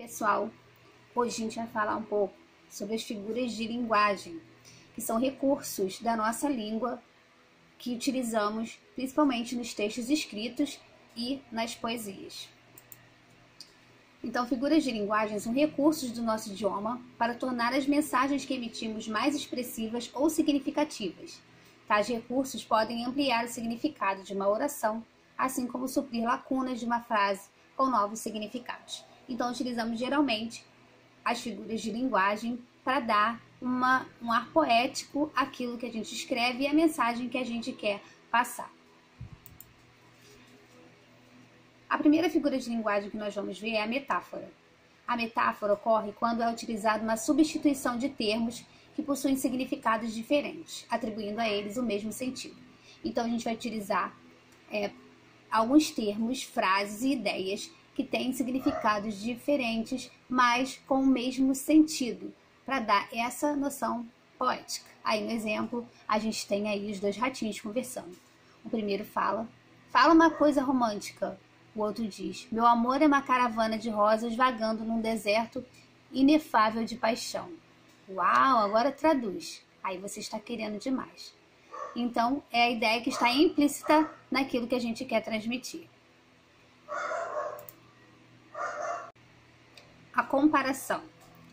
Pessoal, hoje a gente vai falar um pouco sobre as figuras de linguagem, que são recursos da nossa língua que utilizamos principalmente nos textos escritos e nas poesias. Então, figuras de linguagem são recursos do nosso idioma para tornar as mensagens que emitimos mais expressivas ou significativas. Tais recursos podem ampliar o significado de uma oração, assim como suprir lacunas de uma frase com novos significados. Então, utilizamos geralmente as figuras de linguagem para dar um ar poético àquilo que a gente escreve e à mensagem que a gente quer passar. A primeira figura de linguagem que nós vamos ver é a metáfora. A metáfora ocorre quando é utilizada uma substituição de termos que possuem significados diferentes, atribuindo a eles o mesmo sentido. Então, a gente vai utilizar alguns termos, frases e ideias que têm significados diferentes, mas com o mesmo sentido, para dar essa noção poética. Aí, no exemplo, a gente tem aí os dois ratinhos conversando. O primeiro fala uma coisa romântica. O outro diz: meu amor é uma caravana de rosas vagando num deserto inefável de paixão. Uau, agora traduz. Aí você está querendo demais. Então, é a ideia que está implícita naquilo que a gente quer transmitir. A comparação.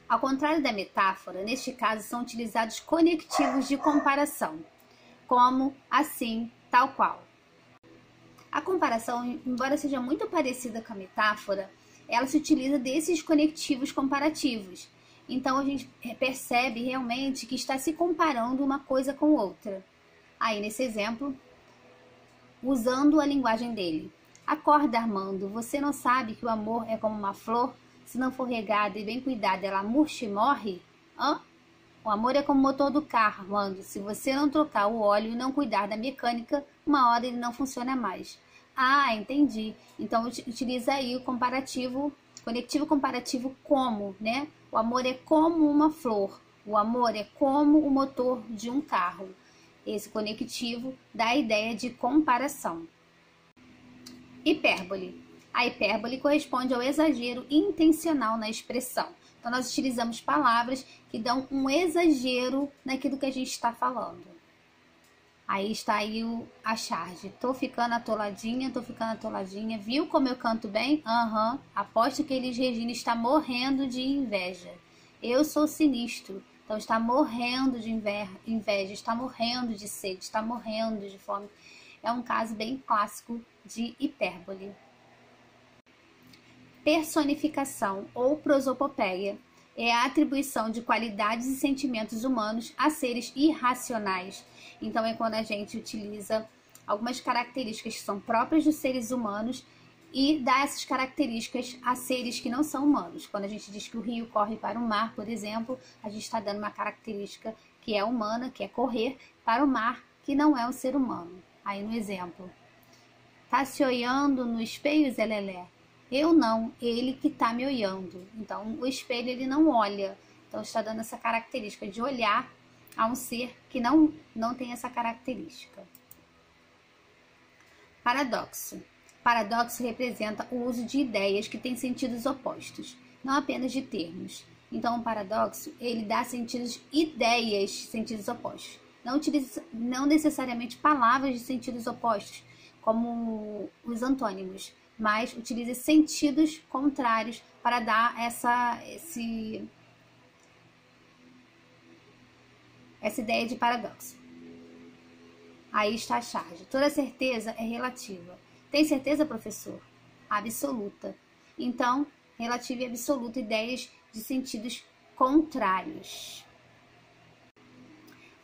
Ao contrário da metáfora, neste caso são utilizados conectivos de comparação, como, assim, tal qual. A comparação, embora seja muito parecida com a metáfora, ela se utiliza desses conectivos comparativos. Então, a gente percebe realmente que está se comparando uma coisa com outra. Aí, nesse exemplo, usando a linguagem dele. Acorda, Armando, você não sabe que o amor é como uma flor? Se não for regada e bem cuidada, ela murcha e morre? Hã? O amor é como o motor do carro, Armando. Se você não trocar o óleo e não cuidar da mecânica, uma hora ele não funciona mais. Ah, entendi. Então, utiliza aí o comparativo, conectivo comparativo como, né? O amor é como uma flor. O amor é como o motor de um carro. Esse conectivo dá a ideia de comparação. Hipérbole. A hipérbole corresponde ao exagero intencional na expressão. Então, nós utilizamos palavras que dão um exagero naquilo que a gente está falando. Aí está aí a charge. Tô ficando atoladinha. Viu como eu canto bem? Aham. Aposto que Elis Regina está morrendo de inveja. Eu sou sinistro. Então, está morrendo de inveja, está morrendo de sede, está morrendo de fome. É um caso bem clássico de hipérbole. Personificação ou prosopopeia é a atribuição de qualidades e sentimentos humanos a seres irracionais. Então, é quando a gente utiliza algumas características que são próprias dos seres humanos e dá essas características a seres que não são humanos. Quando a gente diz que o rio corre para o mar, por exemplo, a gente está dando uma característica que é humana, que é correr, para o mar, que não é um ser humano. Aí, no exemplo, tá se olhando no espelho, Zé Lelé? Eu não, ele que está me olhando. Então, o espelho, ele não olha. Então, está dando essa característica de olhar a um ser que não tem essa característica. Paradoxo. Paradoxo representa o uso de ideias que têm sentidos opostos, não apenas de termos. Então, o paradoxo, ele dá ideias, sentidos opostos. Não necessariamente palavras de sentidos opostos, como os antônimos, mas utiliza sentidos contrários para dar essa ideia de paradoxo. Aí está a charge. Toda certeza é relativa. Tem certeza, professor? Absoluta. Então, relativa e absoluta, ideias de sentidos contrários.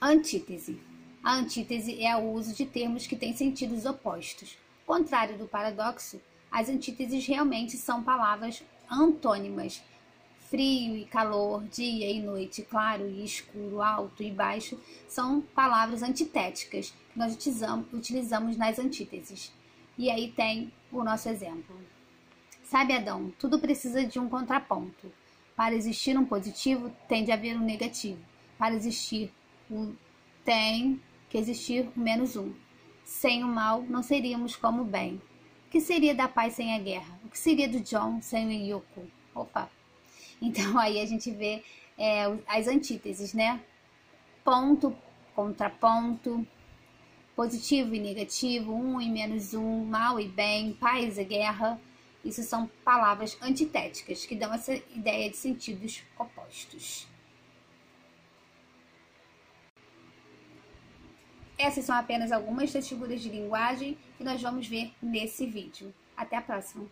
Antítese. A antítese é o uso de termos que têm sentidos opostos. Contrário do paradoxo, as antíteses realmente são palavras antônimas. Frio e calor, dia e noite, claro e escuro, alto e baixo, são palavras antitéticas que nós utilizamos nas antíteses. E aí tem o nosso exemplo. Sabe, Adão, tudo precisa de um contraponto. Para existir um positivo, tem de haver um negativo. Para existir tem que existir um menos um. Sem o mal, não seríamos como o bem. O que seria da paz sem a guerra? O que seria do John sem o Yoko? Opa! Então aí a gente vê as antíteses, né? Ponto, contraponto, positivo e negativo, um e menos um, mal e bem, paz e guerra. Isso são palavras antitéticas que dão essa ideia de sentidos opostos. Essas são apenas algumas das figuras de linguagem que nós vamos ver nesse vídeo. Até a próxima!